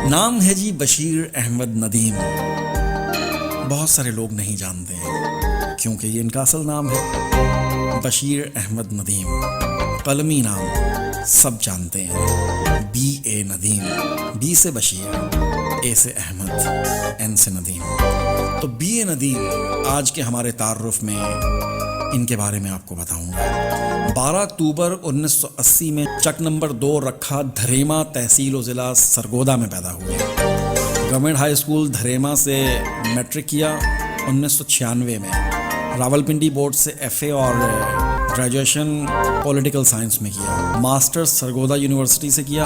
नाम है जी बशीर अहमद नदीम। बहुत सारे लोग नहीं जानते हैं क्योंकि ये इनका असल नाम है बशीर अहमद नदीम। कलमी नाम सब जानते हैं BA नदीम। B से बशीर, A से अहमद, N से नदीम। तो BA नदीम आज के हमारे तारुफ में इनके बारे में आपको बताऊंगा। 12 अक्टूबर 1980 में चक नंबर 2 रखा धरेमा तहसील व ज़िला सरगोदा में पैदा हुए। गवर्नमेंट हाई स्कूल धरेमा से मैट्रिक किया 1996 में। रावलपिंडी बोर्ड से FA और ग्रेजुएशन पॉलिटिकल साइंस में किया। मास्टर्स सरगोदा यूनिवर्सिटी से किया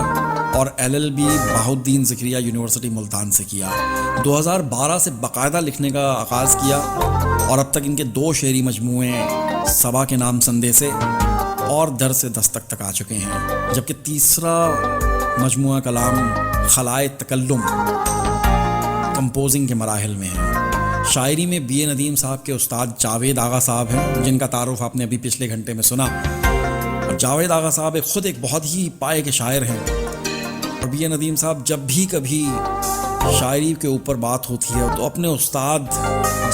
और LLB बहाउद्दीन ज़िक्रिया यूनिवर्सिटी मुल्तान से किया। 2012 से बाकायदा लिखने का आगाज़ किया और अब तक इनके 2 शेरी मजमूए सबा के नाम संदेशे और दर से दस्तक तक आ चुके हैं, जबकि तीसरा मजमुआ कलाम खलाए तकल्लुम कंपोजिंग के मराहिल में है। शायरी में BA नदीम साहब के उस्ताद जावेद आगा साहब हैं, जिनका तारुफ आपने अभी पिछले घंटे में सुना। और जावेद आगा साहब खुद एक बहुत ही पाए के शायर हैं और BA नदीम साहब जब भी कभी शायरी के ऊपर बात होती है तो अपने उस्ताद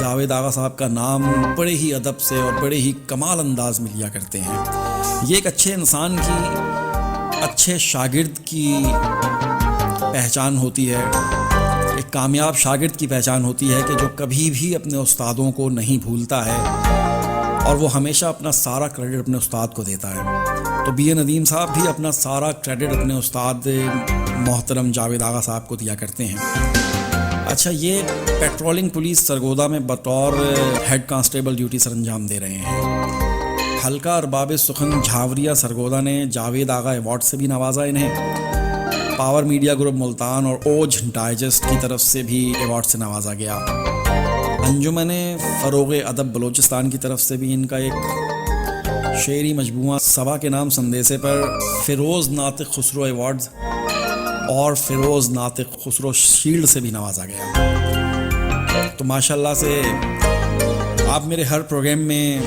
जावेद आगा साहब का नाम बड़े ही अदब से और बड़े ही कमाल अंदाज में लिया करते हैं। ये एक अच्छे इंसान की, अच्छे शागिर्द की पहचान होती है, एक कामयाब शागिर्द की पहचान होती है कि जो कभी भी अपने उस्तादों को नहीं भूलता है और वो हमेशा अपना सारा क्रेडिट अपने उस्ताद को देता है। तो BA नदीम साहब भी अपना सारा क्रेडिट अपने उस्ताद मोहतरम जावेद आगा साहब को दिया करते हैं। अच्छा, ये पेट्रोलिंग पुलिस सरगोदा में बतौर हेड कांस्टेबल ड्यूटी सर अंजाम दे रहे हैं। हल्का अरबाब सुखन झावरिया सरगोदा ने जावेद आगा अवार्ड से भी नवाजा इन्हें। पावर मीडिया ग्रुप मुल्तान और ओज डाइजेस्ट की तरफ से भी अवार्ड से नवाजा गया। अंजुमने फ़रोग़ अदब बलोचिस्तान की तरफ से भी इनका एक शेरी मजमूआ सबा के नाम संदेशे पर फ़िरोज़ नातिक़ खुसरो अवार्ड्स और फ़िरोज़ नातिक़ खुसरो शील्ड से भी नवाजा गया। तो माशाल्लाह से आप मेरे हर प्रोग्राम में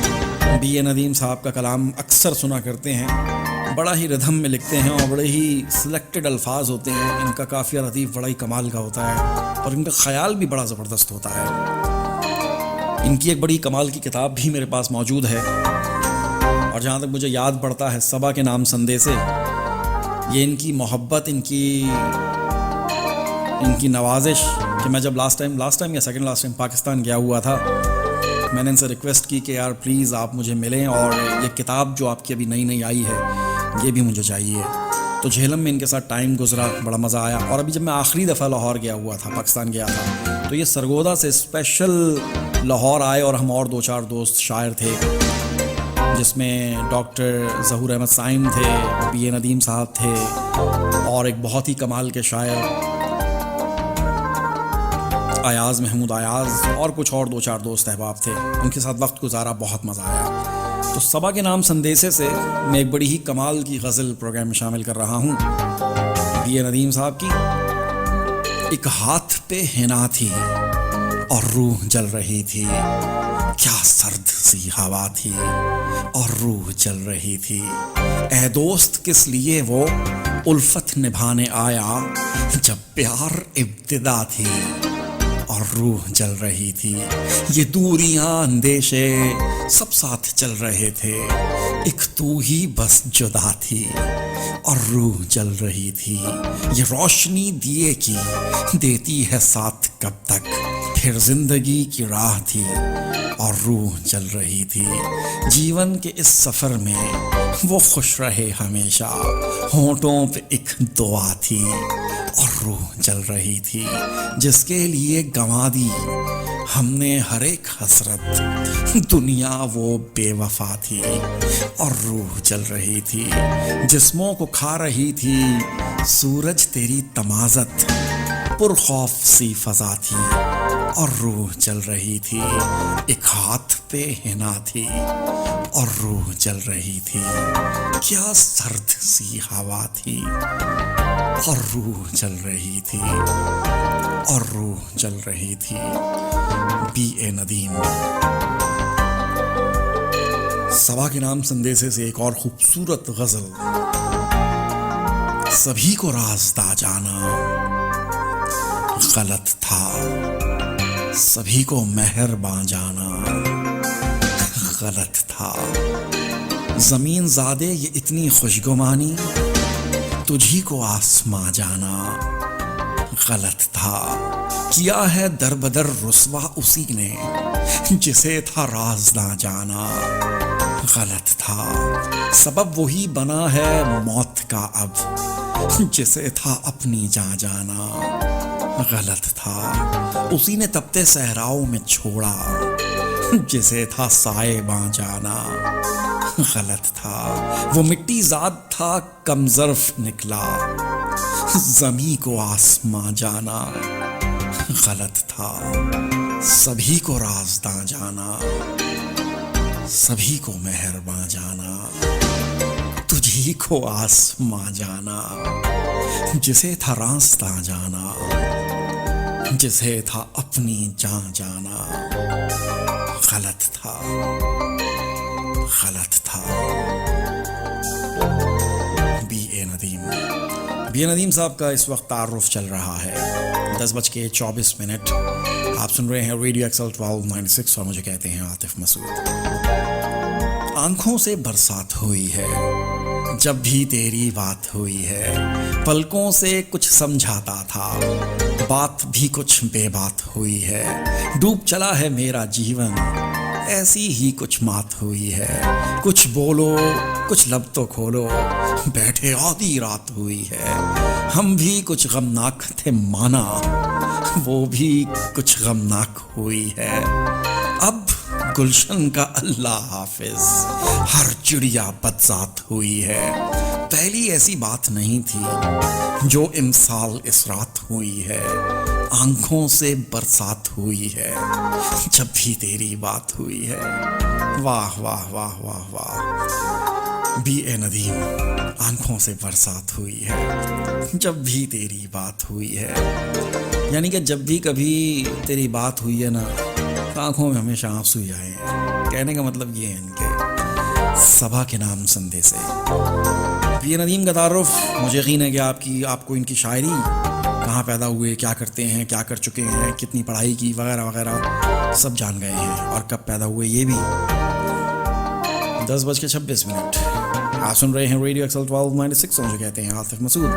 BA नदीम साहब का कलाम अक्सर सुना करते हैं। बड़ा ही रिदम में लिखते हैं और बड़े ही सिलेक्टेड अल्फाज होते हैं। इनका काफ़िया लतीफ़ बड़ा ही कमाल का होता है और इनका ख़याल भी बड़ा ज़बरदस्त होता है। इनकी एक बड़ी कमाल की किताब भी मेरे पास मौजूद है और जहाँ तक मुझे याद पड़ता है सबा के नाम संदेशे, ये इनकी मोहब्बत, इनकी नवाजिश कि मैं जब लास्ट टाइम या सेकंड लास्ट टाइम पाकिस्तान गया हुआ था, मैंने इनसे रिक्वेस्ट की कि यार प्लीज़ आप मुझे मिलें और ये किताब जो आपकी अभी नई आई है ये भी मुझे चाहिए। तो झेलम में इनके साथ टाइम गुजरा, बड़ा मज़ा आया। और अभी जब मैं आखिरी दफ़ा लाहौर गया हुआ था, पाकिस्तान गया था, तो ये सरगोदा से स्पेशल लाहौर आए और हम और 2-4 दोस्त शायर थे, जिसमें डॉक्टर ज़हूर अहमद साइम थे, BA नदीम साहब थे और एक बहुत ही कमाल के शायर अयाज़ महमूद अयाज़ और कुछ और 2-4 दोस्त अहबाब थे। उनके साथ वक्त गुजारा, बहुत मज़ा आया। तो सबा के नाम संदेशे से मैं एक बड़ी ही कमाल की गज़ल प्रोग्राम में शामिल कर रहा हूँ। BA नदीम साहब की। एक हाथ पे हिना थी और रूह जल रही थी, क्या सर्द सी हवा थी और रूह जल रही थी। ए दोस्त किस लिए वो उल्फत निभाने आया, जब प्यार इब्तिदा थी और रूह जल रही थी। ये दूरियां अंदेशे सब साथ चल रहे थे, एक तू ही बस जुदा थी और रूह जल रही थी। ये रोशनी दिए की देती है साथ कब तक, फिर जिंदगी की राह थी और रूह जल रही थी। जीवन के इस सफ़र में वो खुश रहे हमेशा, होंठों पे एक दुआ थी और रूह जल रही थी। जिसके लिए गंवा दी हमने हर एक हसरत, दुनिया वो बेवफा थी और रूह जल रही थी। जिस्मों को खा रही थी सूरज तेरी तमाज़त, पुरखौफ सी फ़ज़ा थी और रूह जल रही थी। एक हाथ पे हिना थी और रूह जल रही थी, क्या सर्द सी हवा थी और रूह जल रही थी और रूह जल रही थी। BA नदीम। सबा के नाम संदेशे से एक और खूबसूरत गजल। सभी को राज़दा जाना गलत था, सभी को मेहरबान जाना गलत था। जमीन ज़ादे ये इतनी खुशगुमानी, तुझी को आसमां जाना गलत था। किया है दर बदर रुसवा उसी ने, जिसे था राज ना जाना गलत था। सबब वही बना है मौत का अब, जिसे था अपनी जान जाना गलत था। उसी ने तपते सहराओं में छोड़ा, जिसे था साए बां जाना गलत था। वो मिट्टी जात था कमजर्फ निकला, जमी को आसमां जाना गलत था। सभी को राज़दां जाना, सभी को मेहरबान जाना, तुझी को आसमां जाना, जिसे था रास्ता जाना, जिसे था अपनी जान जाना गलत था, गलत था। बी ए नदीम साहब का इस वक्त तारुफ चल रहा है। 10:24 आप सुन रहे हैं रेडियो एक्सल 1296 और मुझे कहते हैं आतिफ मसूद। आंखों से बरसात हुई है जब भी तेरी बात हुई है, पलकों से कुछ समझाता था, बात भी कुछ बेबात हुई है। डूब चला है मेरा जीवन, ऐसी ही कुछ बात हुई है। कुछ बोलो कुछ लब तो खोलो, बैठे आधी रात हुई है। हम भी कुछ गमनाक थे माना, वो भी कुछ गमनाक हुई है। अब गुलशन का अल्लाह हाफिज, हर चिड़िया बदजात हुई है। पहली ऐसी बात नहीं थी जो इमसाल इस रात हुई है। आंखों से बरसात हुई है जब भी तेरी बात हुई है। वाह वाह वाह वाह वाह। बी ए नदीम, आंखों से बरसात हुई है जब भी तेरी बात हुई है। यानी कि जब भी कभी तेरी बात हुई है ना, तो आंखों में हमेशा आंसू आए हैं। कहने का मतलब ये है इनके सभा के नाम संदेश से। बी ए नदीम का तारुफ, मुझे यकीन है कि आपको इनकी शायरी कहाँ पैदा हुए, क्या करते हैं, क्या कर चुके हैं, कितनी पढ़ाई की वगैरह वगैरह सब जान गए हैं, और कब पैदा हुए ये भी। 10:26 आप सुन रहे हैं रेडियो एक्सल 1296 और मुझे कहते हैं आतिफ मसूद।